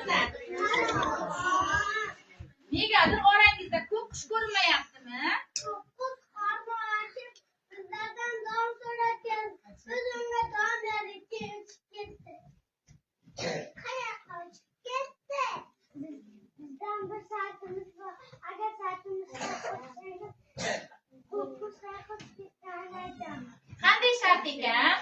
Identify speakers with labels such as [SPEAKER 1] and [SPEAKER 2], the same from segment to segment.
[SPEAKER 1] qizlar. Negadir orangizda ko'p qish ko'rinmayaptimi? Qanday shart ekan?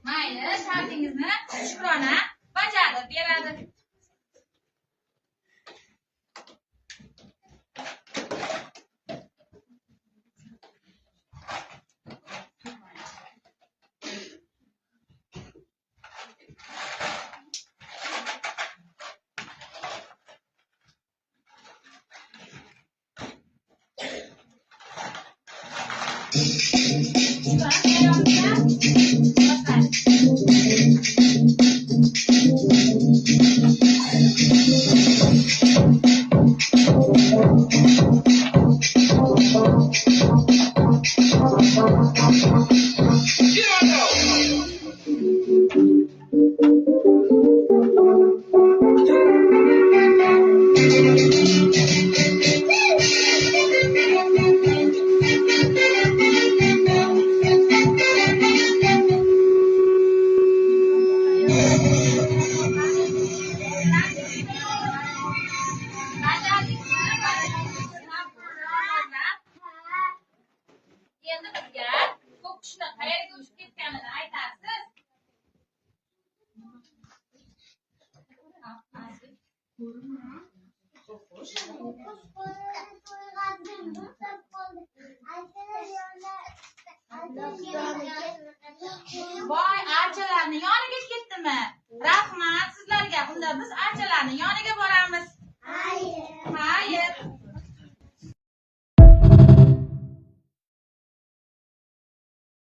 [SPEAKER 1] Mayli, shartingizni Shukrona bajarib beradi. Endi bizga ko'p kishini qayerga uchib ketganini aytasiz. Voy, archalarning yoniga ketdimi? Rahmat sizlarga. Unda biz archalarning yoniga boramiz.